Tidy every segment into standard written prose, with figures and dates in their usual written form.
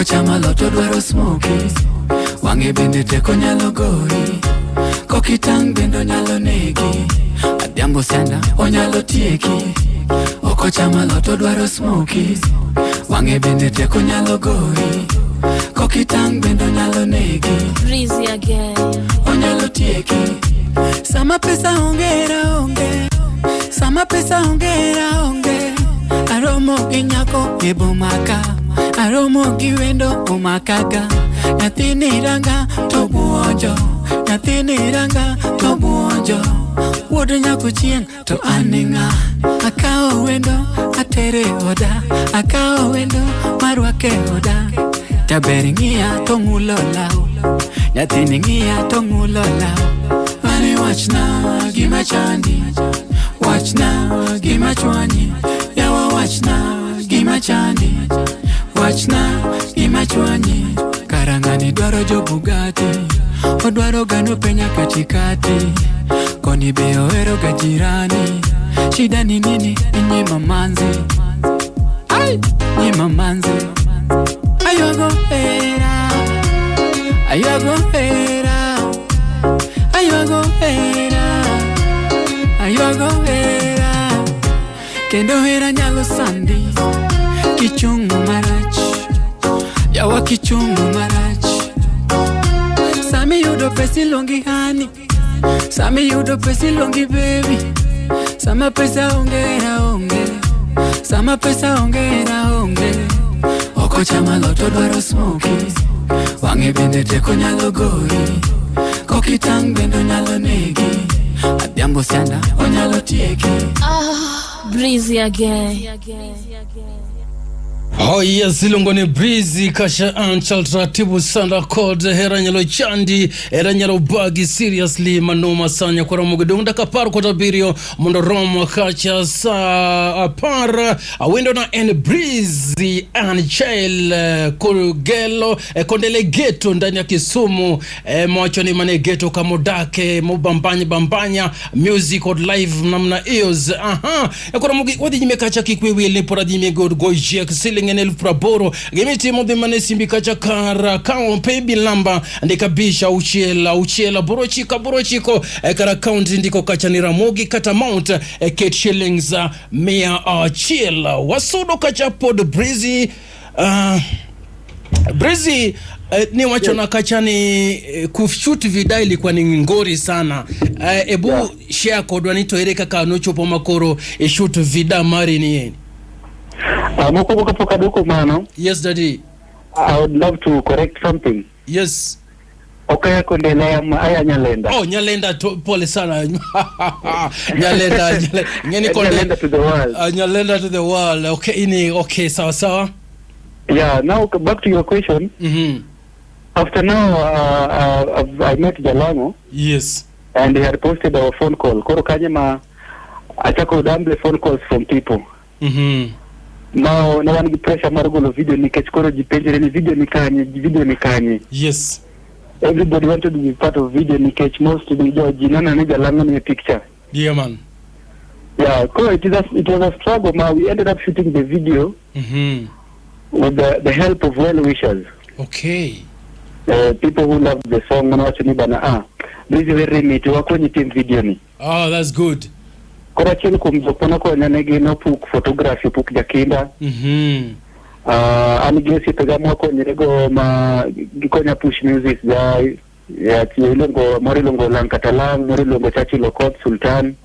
Oko chama loto dwaro smokies. Wange bende teko nyalo gori. Kokitang bendo nyalo negi. Adhiambo senda onyalo tieki. Oko chama loto dwaro smokies. Wange bende teko nyalo gori. Kokitang bendo nyalo negi. Brizy again. Onyalo tieki. Sama pesa ongera onge. Sama pesa ongera onge. Aromo ginyako ebo maka. Aromo giwendo omakaga. Nyathini ranga to buonjo. Nyathini ranga to buonjo. Wodo nyako chien to aninga. Akao wendo atere oda. Akao wendo marwake oda. Taberi ngia to ngulo lao. Nyathini ngia to ngulo lao. Mani wachna gima chandi. Wachna gima chwanyi. Yawa wachna gima chandi. Wachna gima chwanyi. Karangani dwaro jo Bugatti. Odwaro gano penya katikati. Koni beo ero gajirani. Shida ni nini ni mamanzi. Ay, ni mamanzi. Ayogo era. Ayogo era. Ayogo era. Ayogo era. Kendo era nyalo sandi. Kichungu marach. Yawa kichungu marach. Sami yudo pesi longi hani. Sami yudo pesi longi baby. Sama pesa ongera onge. Sama pesa ongera onge. Oko chama loto dwaro smokies. Wange bende teko nyalo gori. Kokitang bendo nyalo negi. Adhiambo senda onyalo tieki. Brizy again. Oh yes, ilongoni Brizy kasha Annechild ratibu sanda code hera nyalo chandi hera nyalo bagi seriously manoma sanya kwa Ramogi dunda kaparu kwa tabirio mundo romo kacha sa apara awendo na Brizy Annechild kurugelo kondele Ghetto ndani ya Kisumu mwacho ni mane Ghetto kamodake bambanya music or live namna eos kwa Ramogi wadi jimekacha kikwewe lepora jimegod goijia kisili ngenelu praboro gemiti mode manesi mbikacha kara kao pebi lamba ndikabisha uchela borochiko kara account ndiko kacha ni Ramogi kata mount Kate shillings mea chela wasodo kacha pod Brizy Brizy ni wacho na kacha ni kushoot video ilikuwa ni ngori sana ebu share code wanito ereka kanocho po makoro shoot video mari ni yeni. Yes, Daddy. I would love to correct something. Yes. Okay, kondele aya nyalenda. Oh, nyalenda pole sana. Nyalenda to the world. Nyalenda to the world. Okay, okay, sawa. Yeah, now back to your question. After now, I met Jalango. Yes. And he had posted our phone call. Koro kanyema achako damble phone calls from people. Now, no one get pressure margolo video ni kechkoro jipenjere ni video ni kanye. Yes. Everybody wanted to be part of video ni kech most to be judge nana ni Jalango ni picture. Yeah, man. Yeah, so it was a struggle. Now we ended up shooting the video with the help of well wishers. Okay. People who love the song wanawachoni bana Brizy very meet wako ni team video ni. Oh, that's good. Kora chini kumzopona kwa nyanegi no puk photography puk jakinda. Anigesi pegamu kwa nyerego gikonya push music ya chilongo morilongo Lankatalang, morilongo chachi lokot Sultan.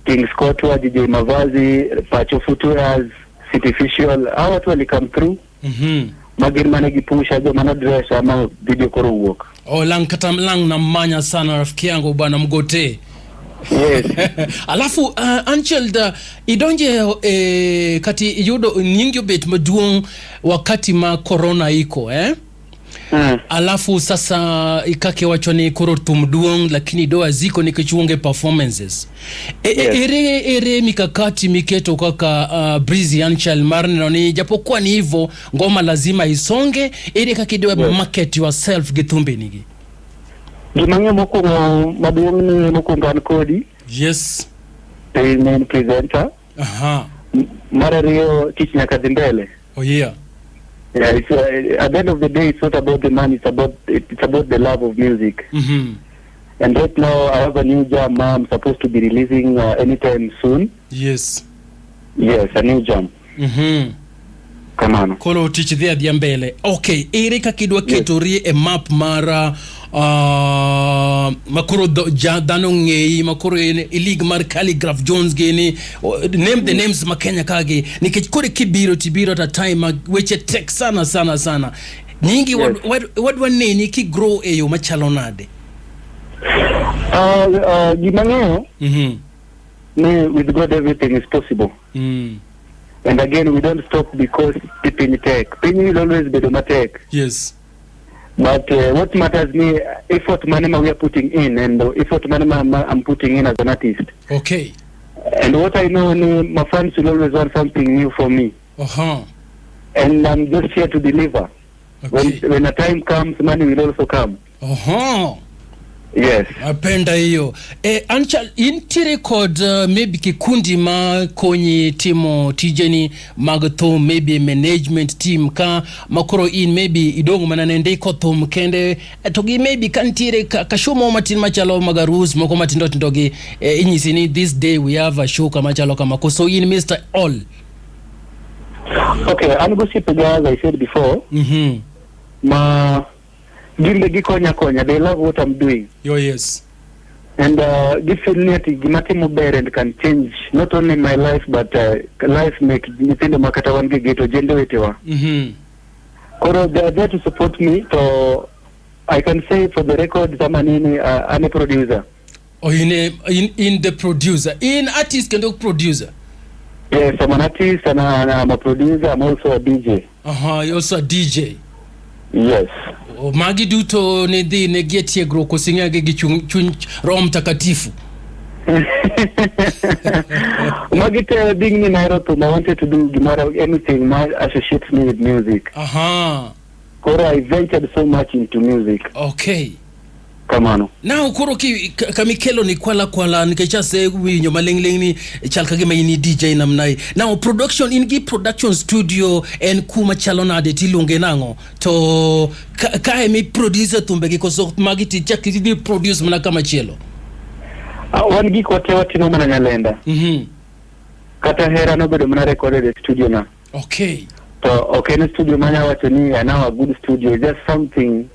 King Scott wa DJ Mavazi, Pacho Futuras, Cityficial, hawa watu wali come through. Magin manegi push ajo manadress ama video koro work. Oh, Lankatalang na manya sana rafiki yangu bwana mgote. Yes. Alafu Annechild idonje kati yudo nyingi bet maduong wakati ma corona iko alafu sasa ikake wachoni koro tumduong lakini doa ziko nikichuonge performances ere mikakati miketo kaka Brizy Annechild marne ni japokuwa ni hivyo ngoma lazima isonge ere kakidoa market yourself githumbe nigi Gimanya moko maduong ni moko Kodi. Yes. The main presenter. Aha. Mara rio teach nyaka zimbele. Oh yeah. Yeah, it's at the end of the day, it's not about the money. It's about the love of music. And right now, I have a new jam. I'm supposed to be releasing anytime soon. Yes. Yes, a new jam. Come on. Kolo teach the mbele. Okay, Erika kidwa kitorie a map mara makuro dano ngei makuro ilig mar calligraph Jones geni name the names makenya kage nikikore kibiro tibiro at a time weche tek sana nyingi what neni ki grow eyo machalonade gimangeo with God everything is possible. And again, we don't stop because people take. People will always be the tech. Yes. But what matters me, effort manema we are putting in, and effort manema I'm putting in as an artist. Okay. And what I know, my fans will always want something new from me. And I'm just here to deliver. Okay. When a time comes, money will also come. Yes. Apenda hiyo. Annechild inti record maybe kikundi ma konyi timo tijeni magato maybe management team ka makoro in maybe idongo mananende koto mkende togi maybe kantire kashumo matin machalo magaruz moko matindo tindogi inyisini this day we have a show kama chalo kama so in Mr. All. Okay, I'm going to say as I said before. Gimbe konya they love what I'm doing. Yes. And definitely gimati and can change not only my life but life make nitendo makata wange Ghetto gender wetewa. Koro they are there to support me, so I can say for the record zamanini I'm a producer. In the producer. In artist can do producer. Yes, I'm an artist and I'm a producer. I'm also a DJ. You're also a DJ. Yes. Magi duto nedi negetie gro kusinga gichun Roho Mtakatifu. Magite being in Nairobi, I wanted to do anything that associates me with music. Koro I ventured so much into music. Okay. Come on. Now koro kamikelo ni kwala nikecha se winyo malengleng ni chalkage mayini DJ namnai. Now production ingi production studio and kuma chalonade tilunge nango to kae mi producer tumbegi koso magiti chakiti produce mna kama chelo. Wangi kote wati no mana nyalenda. Kata hera no bedo mna recorded the studio na. Okay. So okay na studio manya watu ni now a good studio, just something.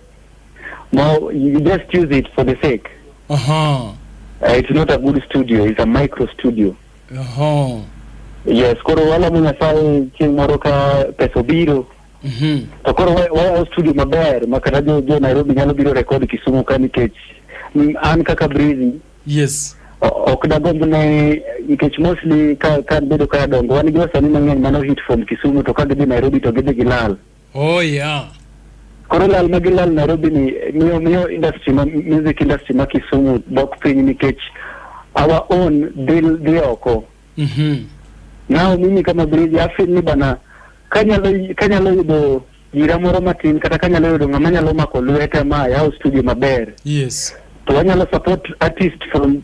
No, you just use it for the sake. It's not a good studio, it's a micro studio. Yes, koro wala muna sai chimoroka pesobiro. Koro wala studio maber, makarajo jo Nairobi nyalo biro record Kisumu kanikech. An kaka Brizy. Yes. Okdagongo ne ikech mostly kan bedo ka dongo. Wani gwa sani mang'eny mano hit from Kisumu to kagede Nairobi to gede gilal. Oh yeah. Korolal magilal Nairobi ni miyo industry music industry makisumu bok piny nikech our own deal oko. Now mimi kama Brizy afil ni bana kanyalo yudo jira moro matin kata kanyalo yudo ng'ama nyalo mako lwete ma ya studio maber. Yes. To wanyalo support artist from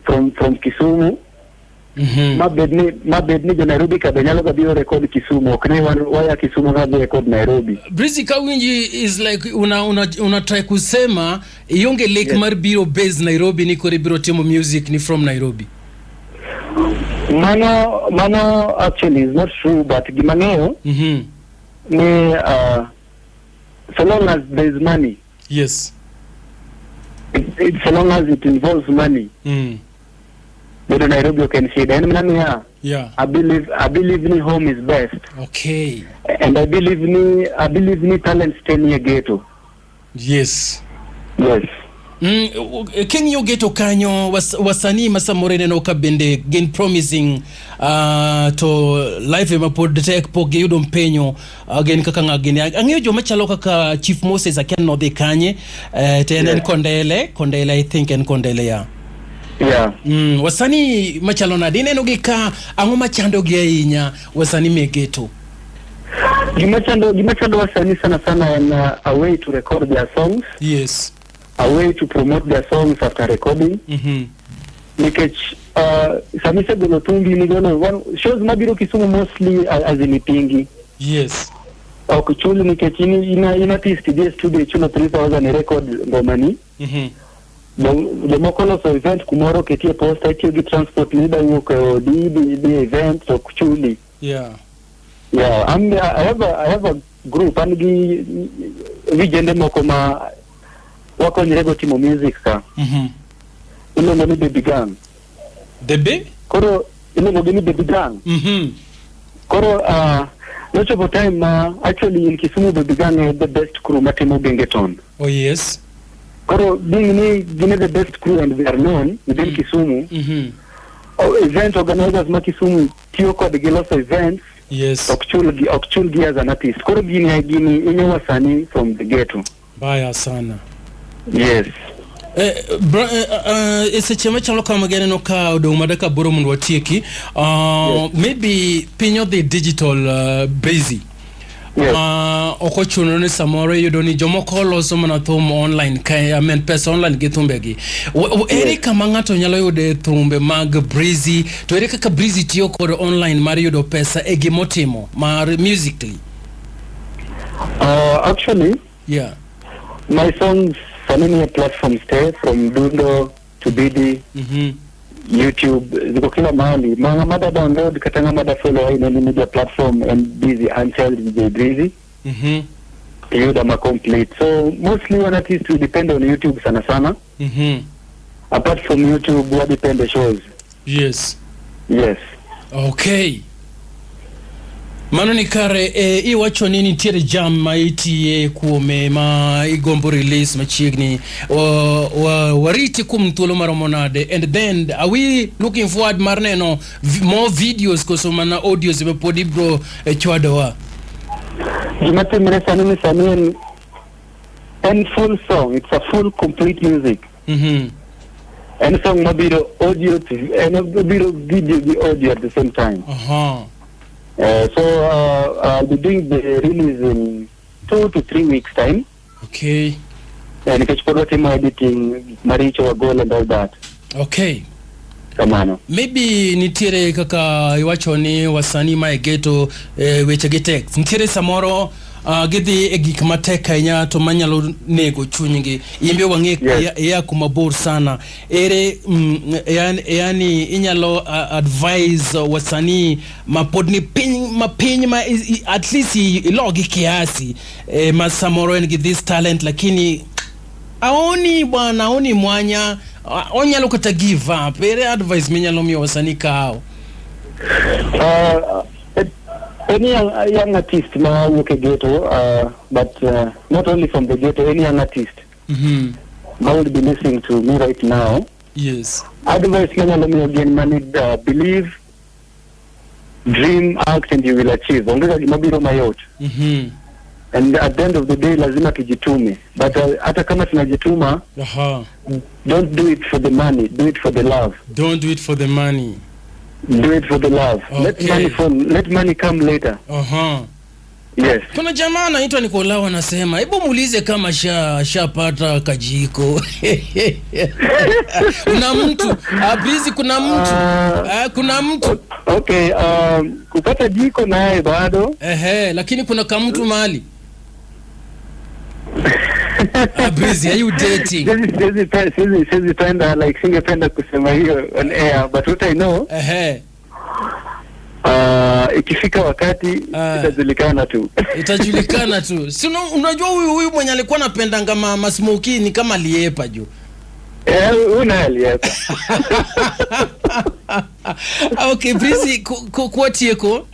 Kisumu. Mabedni jo Nairobi ka benyalo gabiro record Kisumu okne waya Kisumu gabi record Nairobi. Brizy kawinji is like una try kusema yonge lake mar biro base Nairobi ni kore biro timo music ni from Nairobi. Mano actually is not true, but gimangeo ni so long as there is money. Yes. It's so long as it involves money. But Nairobi can see that. Yeah. I believe ni home is best. Okay. And I believe ni talent stay near Ghetto. Yes. Yes. Kenyo Ghetto kanyo wasanii masamorene no kabende gain promising to live mapod tek po geudo mpenyo again kaka ngageni angyo jo machalo kaka Chief Moses akenno de kanye tenen kondele I think en kondele ya. Yeah. Wasani machalo na dine no gika ango machando geinya wasani me Ghetto. Gimachando wasani sana and a way to record their songs. Yes. A way to promote their songs after recording. Nikech samise gono tumbi ni gono shows mabiro Kisumu mostly as ilipingi. Yes. Okuchuli nikechini ina artist je studio chulo 3000 record ngomani. The mokolo so event kumoro ketie posta itiyo transport leader yuko the event okuchuli. Yeah. Yeah, I have a group and vijende moko ma wako nirego timo music ka. Ino ngoni baby gang. Baby? Koro ino ngoni baby gang. Koro much of the time actually in Kisumu baby gang is the best crew matemo Bengeton. Oh yes. Koro being the best crew and they are known within Kisumu. Event organizers ma Kisumu tioko the gelos events. Yes. Okchulgi as an artist. Koro gini inyo wasani from the ghetto. Baya sana. Yes. Ese chema chalo kama gene no ka do madaka boro mundu watieki. Maybe pinyo the digital Brizy. Yes. Oko chunone samore yudoni jomo kolo somo na thum online kaya pesa online gitumbegi. Eri kama ngato nyalo yude thumbe mag Brizy to eri kaka Brizy tiyo kore online mari yudo pesa egimotimo mar musically. Actually, yeah, my songs on many platforms stay from Dundo to BD, YouTube, ziko kila mahali. Mga mada download katanga mada follow in any media platform and Brizy Annechild DJ Brizy. You da complete. So mostly one artist will depend on YouTube sana sana. Apart from YouTube, we depend on shows. Yes. Yes. Okay. Mano ni kare iwacho nini tiere jam maiti kuome ma igombo release machiegni wariti kumtulo maramonade, and then are we looking forward marneno more videos kosomana audios mepodi bro chwadowa Jimate mresani sani and full song, it's a full complete music. And song mabiro audio and mabiro video the audio at the same time. So I'll be doing the release in 2 to 3 weeks time. Okay. And it's for team editing, maricho wa goal and all that. Okay. Kamano. Maybe nitire kaka iwacho ni wasani ma Ghetto weche getek. Nitire samoro gidi egik mateka nya to manyalo nego chunygi. Yimbe wange ya kumabor sana. Ere yani inyalo advise wasani mapodni piny ma at least ilogi kiasi masamoro en this talent lakini aoni bwana aoni mwanya onyalo kata give up. Ere advice minyalo miyo wasani kao? Any young artist now look at Ghetto, but not only from the Ghetto, any young artist will be listening to me right now. Yes. Advice again, man, believe, dream, act, and you will achieve. And at the end of the day, lazima tujitume. But hata kama tunajituma, don't do it for the money, do it for the love. Don't do it for the money. Do it for the love. Okay. Let money come later. Yes. Kuna jamaa anaitwa Nikolao anasema, hebu muulize kama shapata kajiko. Kuna mtu, Brizy kuna mtu. Kuna mtu. Okay, kupata jiko naye bado. Lakini kuna kamtu mahali. Brizy, are you dating? Singependa like singependa kusema hiyo on air, but what I know ikifika wakati itajulikana tu. Itajulikana tu. Si unajua huyu mwenye alikuwa anapenda ngama masmoki ni kama liepa juu. Una liepa. Okay, Brizy kwatieko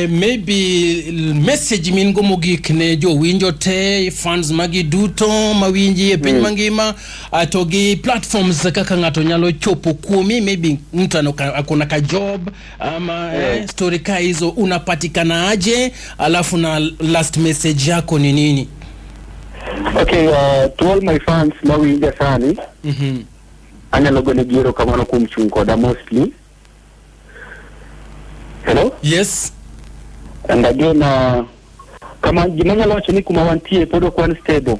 maybe message min gomogi kne jo winjo te fans magi duto mawinji piny mangima atogi platforms kaka ngato nyalo chopo kumi, maybe mtu akona ka job ama story ka hizo unapatikana aje, alafu na last message yako ni nini? Okay, to all my fans mawinja sani anyalogo ne giro kamano kumchunkoda mostly. Hello? Yes. And again, kama jimanya lawacho ni kumawantie podo kwa stable.